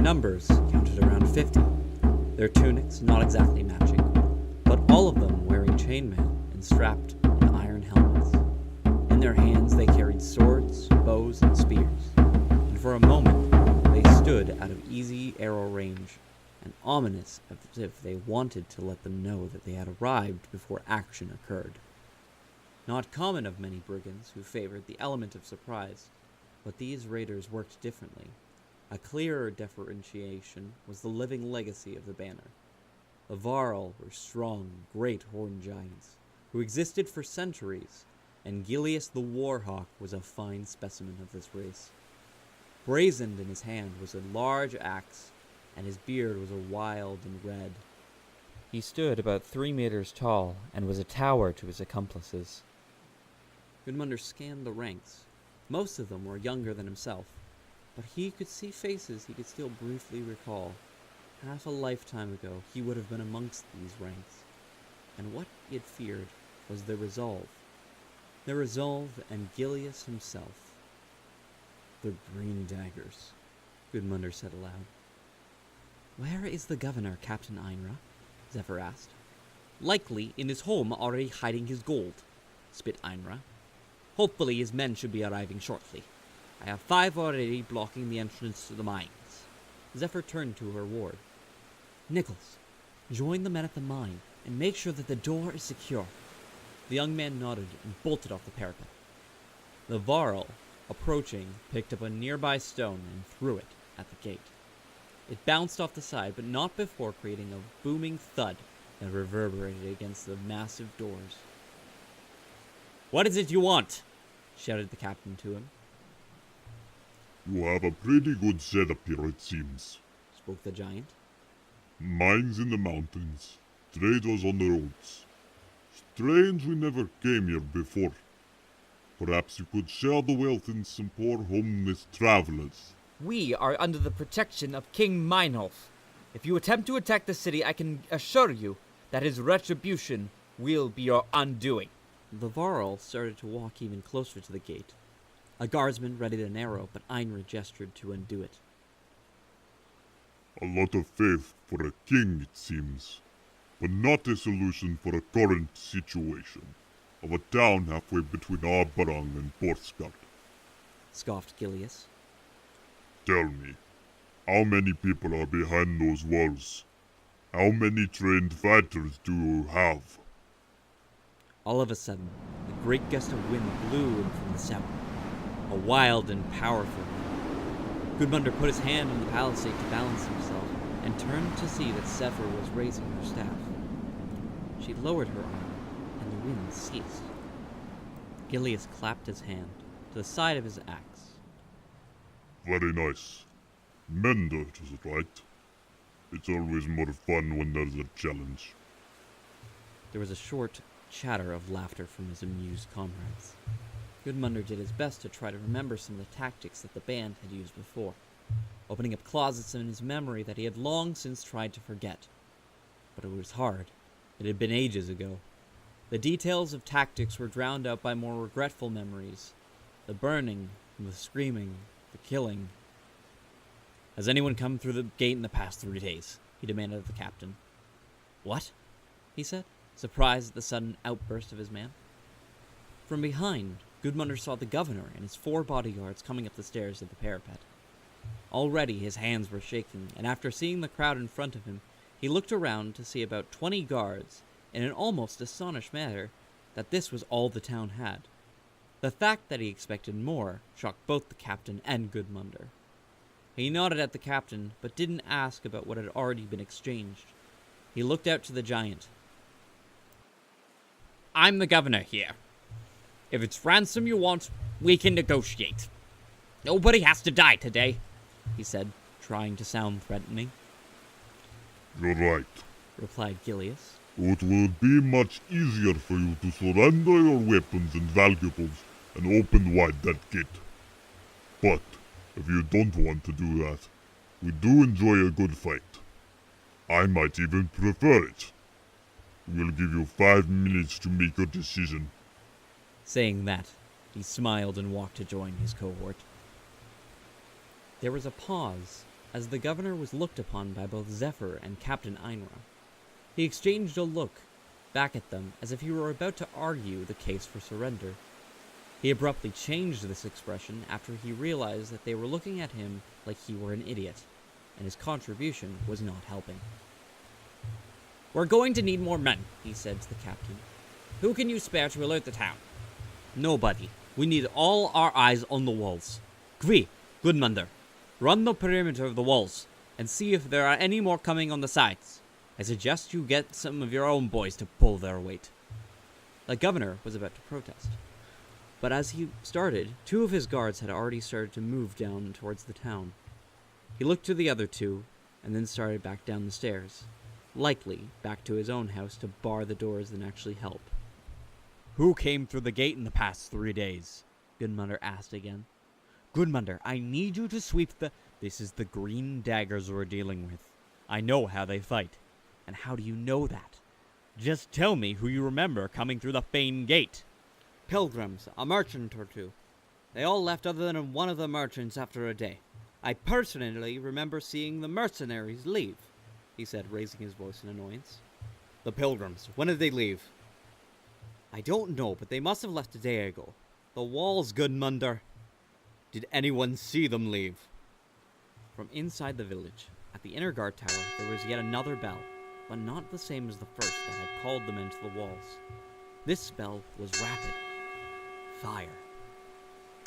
numbers counted around 50, their tunics not exactly matching, but all of them wearing chainmail and strapped in iron helmets. In their hands they carried swords, bows, and spears, and for a moment they stood out of easy arrow range, and ominous as if they wanted to let them know that they had arrived before action occurred. Not common of many brigands who favored the element of surprise, but these raiders worked differently. A clearer differentiation was the living legacy of the banner. The Varl were strong, great horned giants, who existed for centuries, and Gilius the Warhawk was a fine specimen of this race. Brazened in his hand was a large axe, and his beard was wild and red. He stood about 3 meters tall, and was a tower to his accomplices. Gudmundr scanned the ranks. Most of them were younger than himself, but he could see faces he could still briefly recall. Half a lifetime ago, he would have been amongst these ranks, and what he had feared was their resolve. Their resolve and Gilius himself. The green daggers, Gudmundr said aloud. Where is the governor, Captain Einra? Zephyr asked. Likely in his home already hiding his gold, spit Einra. Hopefully his men should be arriving shortly. I have 5 already blocking the entrance to the mines. Zephyr turned to her ward. Nichols, join the men at the mine and make sure that the door is secure. The young man nodded and bolted off the parapet. The Varl, approaching, picked up a nearby stone and threw it at the gate. It bounced off the side, but not before creating a booming thud that reverberated against the massive doors. What is it you want? Shouted the captain to him. You have a pretty good setup here, it seems, spoke the giant. Mines in the mountains, traders on the roads. Strange we never came here before. Perhaps you could share the wealth in some poor homeless travelers. We are under the protection of King Meinolf. If you attempt to attack the city, I can assure you that his retribution will be your undoing. The Varl started to walk even closer to the gate. A guardsman readied an arrow, but Einra gestured to undo it. A lot of faith for a king, it seems, but not a solution for a current situation of a town halfway between Arbarang and Porskard, scoffed Gilius. Tell me, how many people are behind those walls? How many trained fighters do you have? All of a sudden, a great gust of wind blew in from the south, a wild and powerful wind. Gudmundr put his hand on the palisade to balance himself, and turned to see that Zephyr was raising her staff. She lowered her arm, and the wind ceased. Gilius clapped his hand to the side of his axe. Very nice. Mender does it right. It's always more fun when there's a challenge. There was a short chatter of laughter from his amused comrades. Gudmundr did his best to try to remember some of the tactics that the band had used before, opening up closets in his memory that he had long since tried to forget. But it was hard. It had been ages ago. The details of tactics were drowned out by more regretful memories. The burning, the screaming, the killing. Has anyone come through the gate in the past 3 days? He demanded of the captain. What? He said, surprised at the sudden outburst of his man. From behind, Gudmundr saw the governor and his 4 bodyguards coming up the stairs of the parapet. Already his hands were shaking, and after seeing the crowd in front of him, he looked around to see about 20 guards, in an almost astonished manner that this was all the town had. The fact that he expected more shocked both the captain and Gudmundr. He nodded at the captain, but didn't ask about what had already been exchanged. He looked out to the giant. I'm the governor here. If it's ransom you want, we can negotiate. Nobody has to die today, he said, trying to sound threatening. You're right, replied Gilius. It will be much easier for you to surrender your weapons and valuables and open wide that gate. But if you don't want to do that, we do enjoy a good fight. I might even prefer it. We'll give you 5 minutes to make your decision. Saying that, he smiled and walked to join his cohort. There was a pause as the governor was looked upon by both Zephyr and Captain Einra. He exchanged a look back at them as if he were about to argue the case for surrender. He abruptly changed this expression after he realized that they were looking at him like he were an idiot, and his contribution was not helping. "We're going to need more men," he said to the captain. "Who can you spare to alert the town?" "Nobody. We need all our eyes on the walls. Kvi, Gudmundr, run the perimeter of the walls, and see if there are any more coming on the sides. I suggest you get some of your own boys to pull their weight." The governor was about to protest, but as he started, 2 of his guards had already started to move down towards the town. He looked to the other 2, and then started back down the stairs, likely back to his own house to bar the doors and actually help. "Who came through the gate in the past 3 days?" Gudmundr asked again. "Gudmundr, I need you to sweep the—" "This is the green daggers we're dealing with. I know how they fight." "And how do you know that?" "Just tell me who you remember coming through the Fane Gate." "Pilgrims, a merchant or 2. They all left other than one of the merchants after a day. I personally remember seeing the mercenaries leave," he said, raising his voice in annoyance. "The pilgrims, when did they leave?" "I don't know, but they must have left a day ago. The walls, Gudmundr." "Did anyone see them leave?" From inside the village, at the inner guard tower, there was yet another bell, but not the same as the first that had called them into the walls. This bell was rapid. Fire.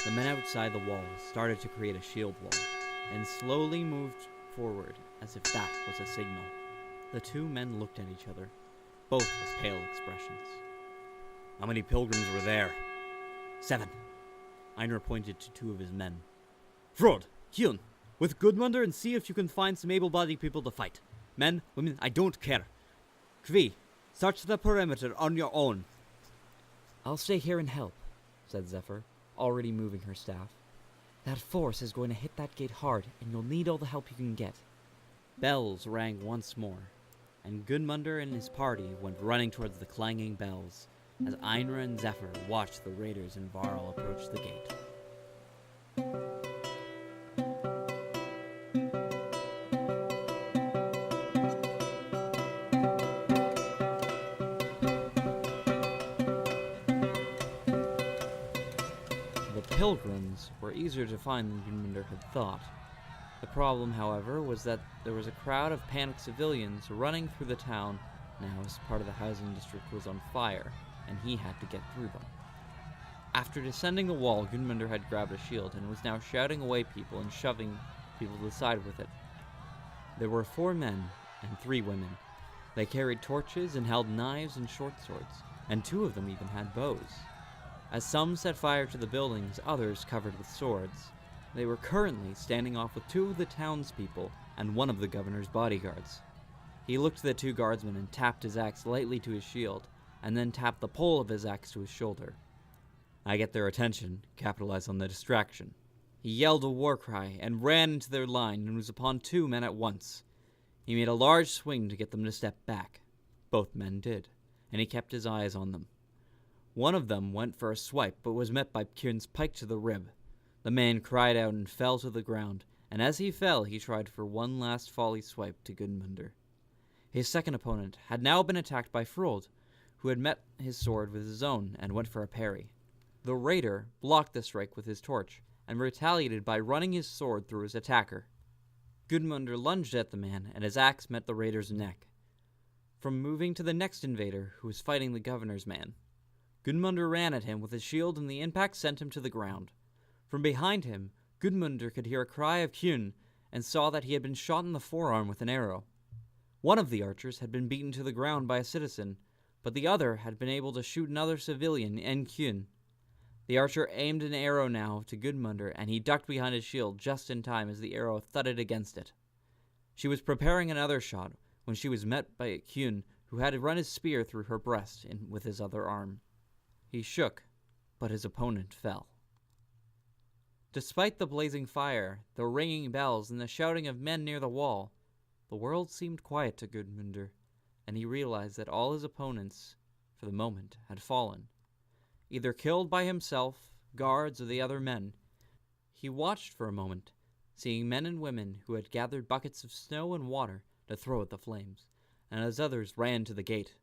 The men outside the walls started to create a shield wall, and slowly moved forward as if that was a signal. The 2 men looked at each other, both with pale expressions. "How many pilgrims were there?" 7. Einar pointed to 2 of his men. "Frod, Hyun, with Gudmundr, and see if you can find some able-bodied people to fight. Men, women, I don't care. Kvi, search the perimeter on your own." "I'll stay here and help," said Zephyr, already moving her staff. "That force is going to hit that gate hard, and you'll need all the help you can get." Bells rang once more, and Gudmundr and his party went running towards the clanging bells, as Einra and Zephyr watched the raiders in Varl approach the gate. The pilgrims were easier to find than Gudmundr had thought. The problem, however, was that there was a crowd of panicked civilians running through the town now as part of the housing district was on fire, and he had to get through them. After descending the wall, Gudmundr had grabbed a shield and was now shouting away people and shoving people to the side with it. There were 4 men and 3 women. They carried torches and held knives and short swords, and 2 of them even had bows. As some set fire to the buildings, others covered with swords. They were currently standing off with 2 of the townspeople and 1 of the governor's bodyguards. He looked to the 2 guardsmen and tapped his axe lightly to his shield, and then tapped the pole of his axe to his shoulder. I get their attention, capitalize on the distraction. He yelled a war cry and ran into their line and was upon 2 men at once. He made a large swing to get them to step back. Both men did, and he kept his eyes on them. One of them went for a swipe, but was met by Kjern's pike to the rib. The man cried out and fell to the ground, and as he fell, he tried for one last folly swipe to Gudmundr. His second opponent had now been attacked by Frod, who had met his sword with his own and went for a parry. The raider blocked the strike with his torch, and retaliated by running his sword through his attacker. Gudmundr lunged at the man, and his axe met the raider's neck. From moving to the next invader, who was fighting the governor's man, Gudmundr ran at him with his shield, and the impact sent him to the ground. From behind him, Gudmundr could hear a cry of Kjern, and saw that he had been shot in the forearm with an arrow. One of the archers had been beaten to the ground by a citizen, but the other had been able to shoot another civilian and Kjern. The archer aimed an arrow now to Gudmundr, and he ducked behind his shield just in time as the arrow thudded against it. She was preparing another shot when she was met by Kjern, who had run his spear through her breast with his other arm. He shook, but his opponent fell. Despite the blazing fire, the ringing bells, and the shouting of men near the wall, the world seemed quiet to Gudmundr, and he realized that all his opponents, for the moment, had fallen, either killed by himself, guards, or the other men. He watched for a moment, seeing men and women who had gathered buckets of snow and water to throw at the flames, and as others ran to the gate.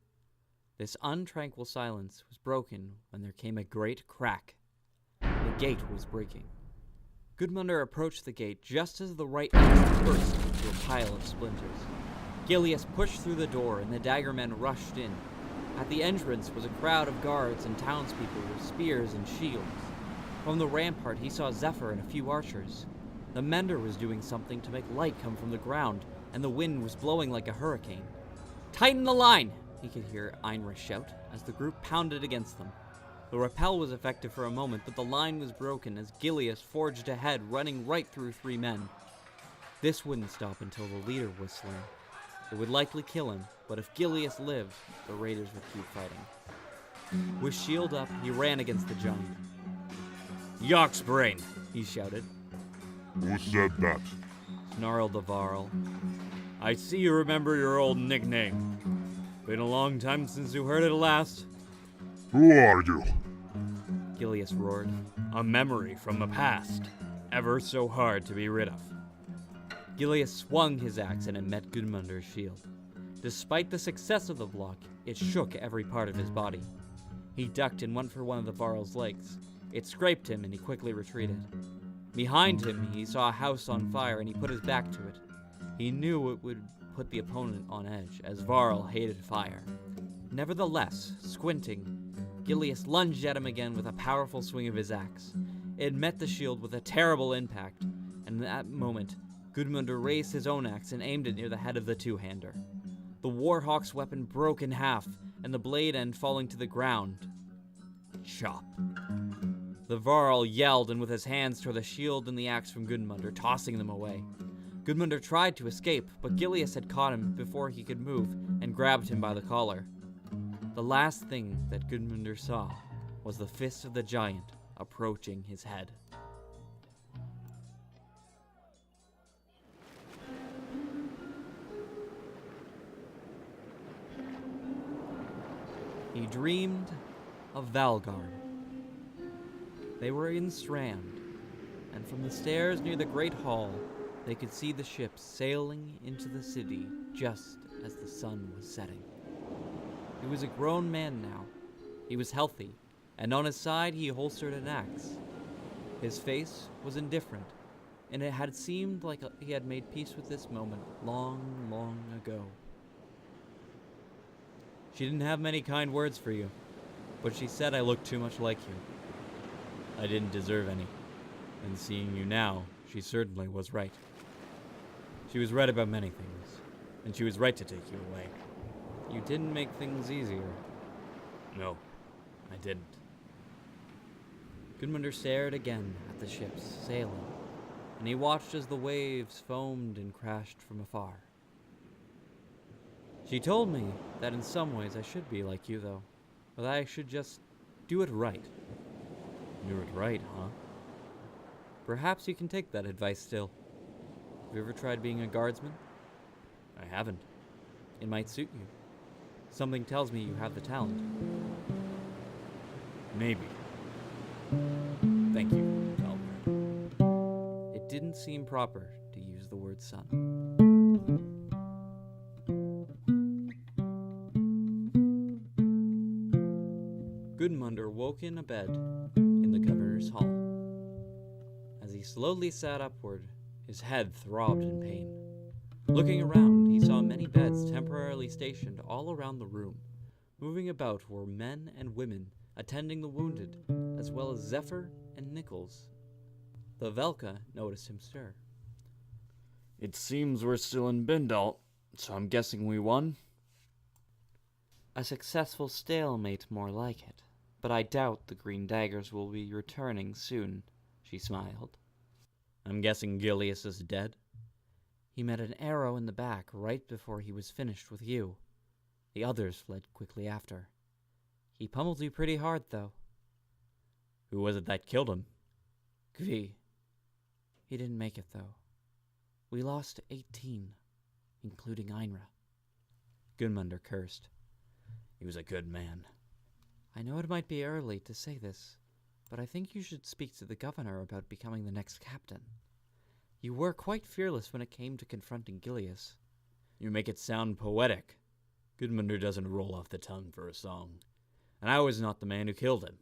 This untranquil silence was broken when there came a great crack. The gate was breaking. Gudmundr approached the gate just as the right edge burst into a pile of splinters. Gilius pushed through the door, and the daggermen rushed in. At the entrance was a crowd of guards and townspeople with spears and shields. From the rampart he saw Zephyr and a few archers. The mender was doing something to make light come from the ground, and the wind was blowing like a hurricane. "Tighten the line!" he could hear Einrich shout as the group pounded against them. The rappel was effective for a moment, but the line was broken as Gilius forged ahead, running right through 3 men. This wouldn't stop until the leader was slain. It would likely kill him, but if Gilius lived, the raiders would keep fighting. With shield up, he ran against the giant. "Yoxbrain!" he shouted. Who said that? Snarled the Varl. "I see you remember your old nickname. Been a long time since you heard it last." Who are you? Gilius roared. "A memory from the past, ever so hard to be rid of." Gilius swung his axe and it met Gudmundr's shield. Despite the success of the block, it shook every part of his body. He ducked and went for one of the Varl's legs. It scraped him and he quickly retreated. Behind him, he saw a house on fire and he put his back to it. He knew it would put the opponent on edge, as Varl hated fire. Nevertheless, squinting, Gilius lunged at him again with a powerful swing of his axe. It met the shield with a terrible impact, and in that moment, Gudmundr raised his own axe and aimed it near the head of the two-hander. The Warhawk's weapon broke in half, and the blade end falling to the ground. Chop. The Varl yelled and with his hands tore the shield and the axe from Gudmundr, tossing them away. Gudmundr tried to escape, but Gilius had caught him before he could move and grabbed him by the collar. The last thing that Gudmundr saw was the fist of the giant approaching his head. He dreamed of Valgard. They were in Strand, and from the stairs near the Great Hall, they could see the ships sailing into the city just as the sun was setting. He was a grown man now. He was healthy, and on his side he holstered an axe. His face was indifferent, and it had seemed like he had made peace with this moment long, long ago. She didn't have many kind words for you, but she said I looked too much like you. I didn't deserve any, and seeing you now, she certainly was right. She was right about many things, and she was right to take you away. You didn't make things easier. No, I didn't. Gudmundr stared again at the ships sailing, and he watched as the waves foamed and crashed from afar. She told me that in some ways I should be like you, though, but that I should just do it right. Do it right, huh? Perhaps you can take that advice still. Have you ever tried being a guardsman? I haven't. It might suit you. Something tells me you have the talent. Maybe. Thank you, Valgard. It didn't seem proper to use the word son. Gudmundr woke in a bed in the governor's hall. As he slowly sat upward, his head throbbed in pain. Looking around, he saw many beds temporarily stationed all around the room. Moving about were men and women attending the wounded, as well as Zephyr and Nichols. The Velka noticed him stir. It seems we're still in Bindal, so I'm guessing we won? A successful stalemate, more like it. But I doubt the Green Daggers will be returning soon, she smiled. I'm guessing Gilius is dead? He met an arrow in the back right before he was finished with you. The others fled quickly after. He pummeled you pretty hard, though. Who was it that killed him? Kvi. He didn't make it, though. We lost 18, including Einra. Gudmundr cursed. He was a good man. I know it might be early to say this, but I think you should speak to the governor about becoming the next captain. You were quite fearless when it came to confronting Gilius. You make it sound poetic. Gudmundr doesn't roll off the tongue for a song. And I was not the man who killed him.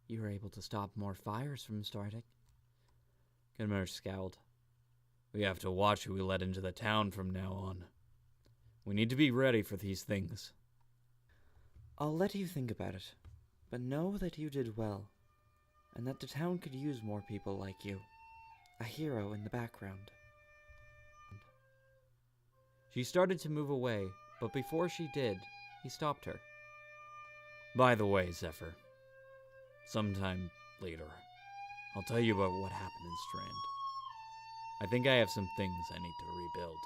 You were able to stop more fires from starting. Gudmundr scowled. We have to watch who we let into the town from now on. We need to be ready for these things. I'll let you think about it, but know that you did well, and that the town could use more people like you. A hero in the background. She started to move away, but before she did, he stopped her. By the way, Zephyr, sometime later, I'll tell you about what happened in Strand. I think I have some things I need to rebuild.